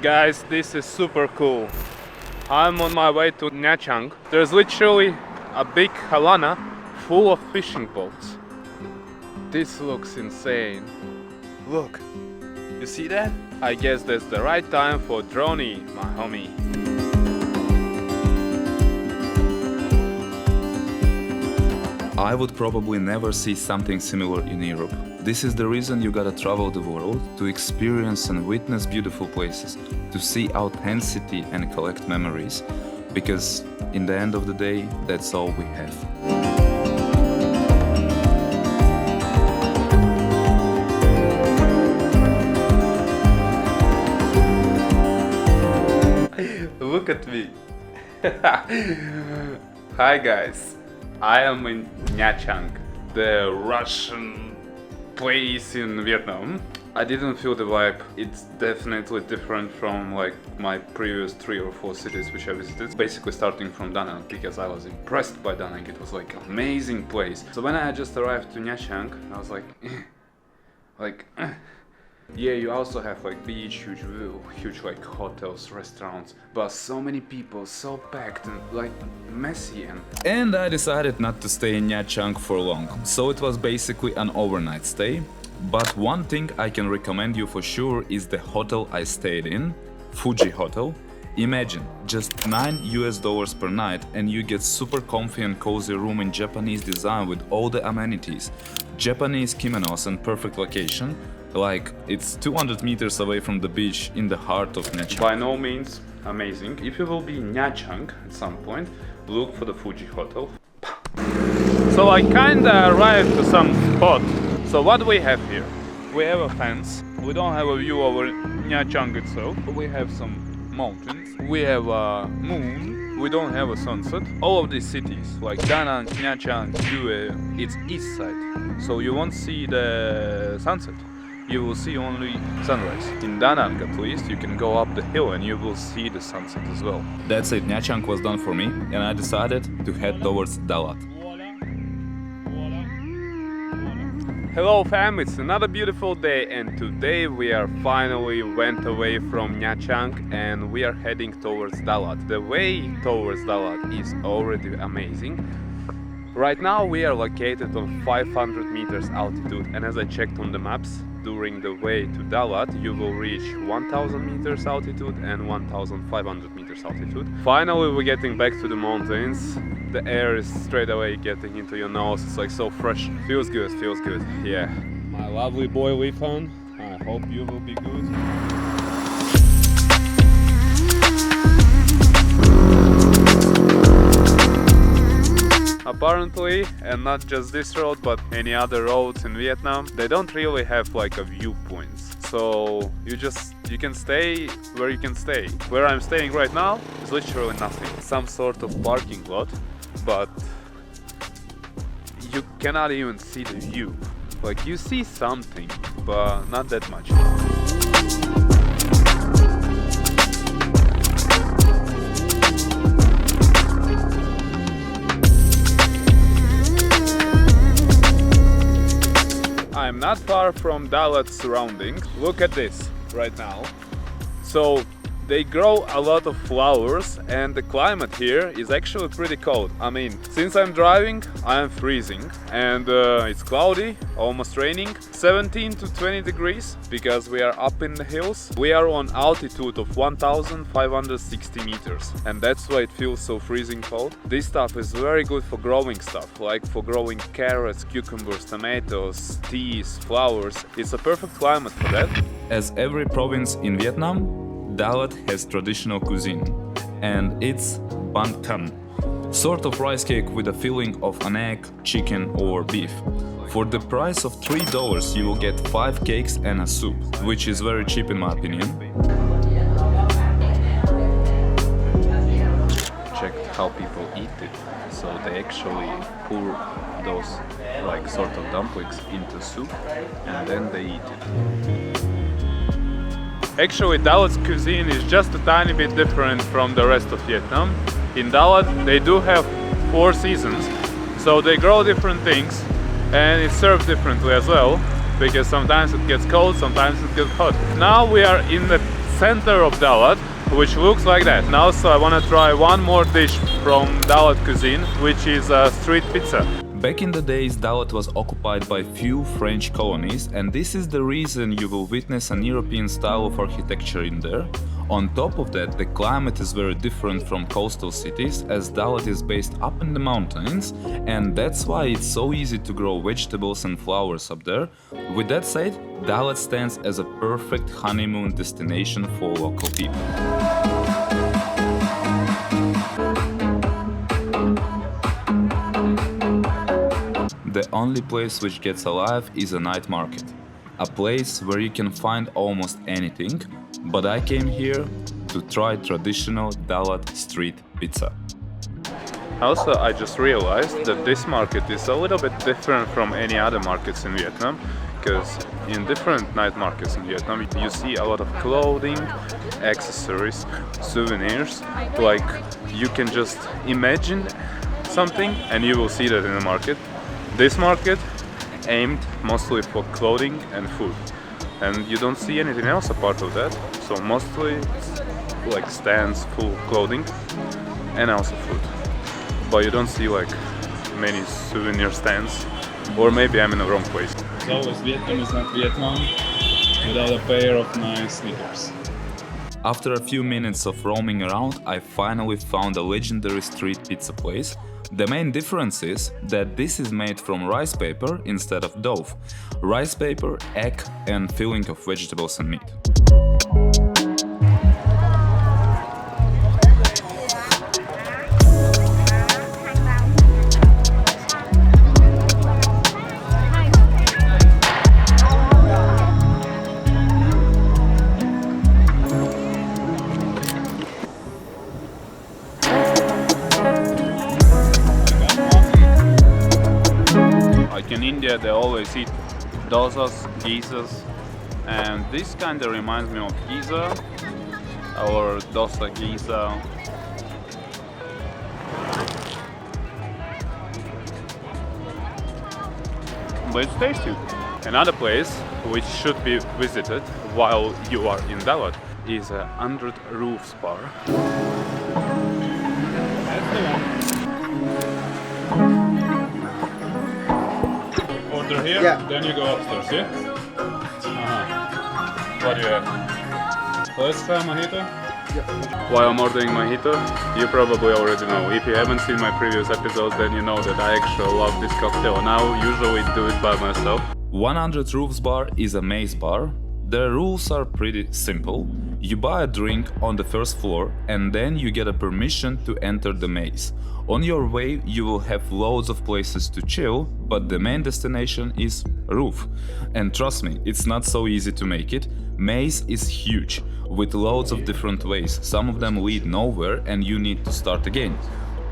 Guys, this is super cool. I'm on my way to Nha Trang. There's literally a big halana full of fishing boats. This looks insane. Look, you see that? I guess that's the right time for droney, my homie. I would probably never see something similar in Europe. This is the reason you gotta travel the world, to experience and witness beautiful places, to see authenticity and collect memories. Because in the end of the day, that's all we have. Look at me. Hi guys, I am in Nha Trang, the Russian place in Vietnam. I didn't feel the vibe. It's definitely different from like my previous 3 or 4 cities which I visited. Basically starting from Da Nang, because I was impressed by Da Nang. It was like an amazing place. So when I just arrived to Nha Trang, I was like, yeah, you also have like beach, huge view, huge like hotels, restaurants, but so many people, so packed and like messy And I decided not to stay in Nha Trang for long, so it was basically an overnight stay. But one thing I can recommend you for sure is the hotel I stayed in, Fuji Hotel. Imagine, just $9 per night and you get super comfy and cozy room in Japanese design with all the amenities, Japanese kimonos and perfect location. Like, it's 200 meters away from the beach in the heart of Nha Trang. By no means amazing. If you will be in Nha Trang at some point, look for the Fuji Hotel. So I kinda arrived to some spot. So what do we have here? We have a fence. We don't have a view over Nha Trang itself. We have some mountains. We have a moon. We don't have a sunset. All of these cities, like Da Nang, Nha Trang, Hue, it's east side. So you won't see the sunset. You will see only sunrise. In Da Nang at least, you can go up the hill and you will see the sunset as well. That's it, Nha Trang was done for me and I decided to head towards Dalat. Hello fam, it's another beautiful day and today we are finally went away from Nha Trang and we are heading towards Dalat. The way towards Dalat is already amazing. Right now we are located on 500 meters altitude and as I checked on the maps, during the way to Dalat you will reach 1000 meters altitude and 1500 meters altitude. Finally we're getting back to the mountains. The air is straight away getting into your nose, it's like so fresh. Feels good, yeah. My lovely boy we found, I hope you will be good. Apparently, and not just this road, but any other roads in Vietnam, they don't really have like a viewpoints. So you can stay where you can stay. Where I'm staying right now is literally nothing. Some sort of parking lot, but you cannot even see the view. Like you see something, but not that much. I'm not far from Dalat's surroundings. Look at this right now. So they grow a lot of flowers and the climate here is actually pretty cold. I mean, since I'm driving, I am freezing and it's cloudy, almost raining. 17 to 20 degrees because we are up in the hills. We are on altitude of 1560 meters and that's why it feels so freezing cold. This stuff is very good for growing stuff, like for growing carrots, cucumbers, tomatoes, teas, flowers. It's a perfect climate for that. As every province in Vietnam, Dalat has traditional cuisine, and it's banh canh, sort of rice cake with a filling of an egg, chicken or beef. For the price of $3 you will get 5 cakes and a soup, which is very cheap in my opinion. Checked how people eat it, so they actually pour those like sort of dumplings into soup and then they eat it. Actually, Dalat's cuisine is just a tiny bit different from the rest of Vietnam. In Dalat, they do have 4 seasons, so they grow different things and it's served differently as well, because sometimes it gets cold, sometimes it gets hot. Now we are in the center of Dalat, which looks like that. Now, so I want to try one more dish from Dalat cuisine, which is a street pizza. Back in the days, Dalat was occupied by few French colonies, and this is the reason you will witness an European style of architecture in there. On top of that, the climate is very different from coastal cities, as Dalat is based up in the mountains, and that's why it's so easy to grow vegetables and flowers up there. With that said, Dalat stands as a perfect honeymoon destination for local people. The only place which gets alive is a night market, a place where you can find almost anything, but I came here to try traditional Dalat street pizza. Also, I just realized that this market is a little bit different from any other markets in Vietnam, because in different night markets in Vietnam you see a lot of clothing, accessories, souvenirs, like you can just imagine something and you will see that in the market. This market aimed mostly for clothing and food, and you don't see anything else apart of that, so mostly it's like stands full of clothing and also food, but you don't see like many souvenir stands, or maybe I'm in the wrong place. As always, Vietnam is not Vietnam without a pair of nice sneakers. After a few minutes of roaming around, I finally found a legendary street pizza place. The main difference is that this is made from rice paper instead of dough. Rice paper, egg and filling of vegetables and meat. In India they always eat dosas, gizas, and this kind of reminds me of giza or dosa giza. But it's tasty. Another place which should be visited while you are in Dalat is a 100 Roofs bar. That's the one. Order here, then you go upstairs, yeah? What do you have? Let's try mojito. While I'm ordering mojito, you probably already know. If you haven't seen my previous episodes, then you know that I actually love this cocktail, and I usually do it by myself. 100 Roofs bar is a maze bar. The rules are pretty simple. You buy a drink on the first floor and then you get a permission to enter the maze. On your way you will have loads of places to chill, but the main destination is roof. And trust me, it's not so easy to make it. Maze is huge, with loads of different ways. Some of them lead nowhere and you need to start again.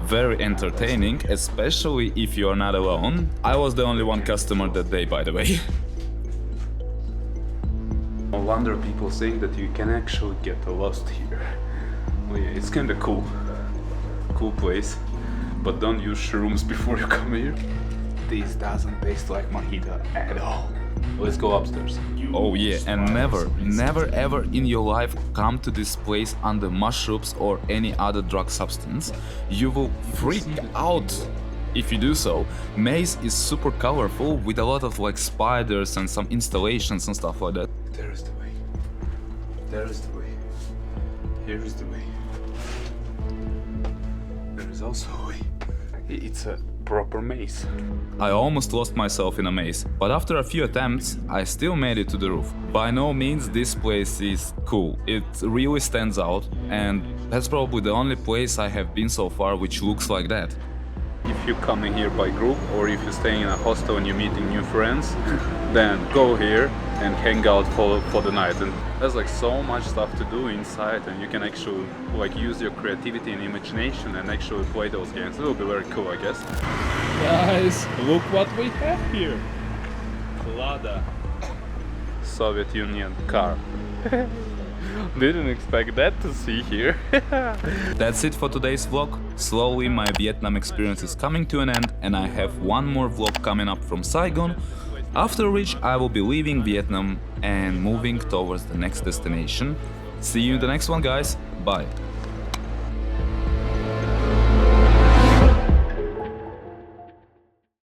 Very entertaining, especially if you are not alone. I was the only one customer that day, by the way. No wonder people think that you can actually get lost here. Well, yeah, it's kinda cool. Cool place. But don't use shrooms before you come here. This doesn't taste like mojito at all. Let's go upstairs. Oh yeah, and never ever in your life come to this place under mushrooms or any other drug substance. You will freak out if you do so. Maze is super colorful with a lot of like spiders and some installations and stuff like that. There is the way. There is the way. Here is the way. There is also a way. It's a proper maze. I almost lost myself in a maze, but after a few attempts, I still made it to the roof. By no means this place is cool. It really stands out, and that's probably the only place I have been so far which looks like that. If you're coming here by group, or if you're staying in a hostel and you're meeting new friends, then go here and hang out for the night. And there's like so much stuff to do inside, and you can actually like use your creativity and imagination and actually play those games. It will be very cool, I guess. Guys, look what we have here. Lada. Soviet Union car. Didn't expect that to see here. That's it for today's vlog. Slowly my Vietnam experience is coming to an end, and I have one more vlog coming up from Saigon, after which I will be leaving Vietnam and moving towards the next destination. See you in the next one, guys. Bye.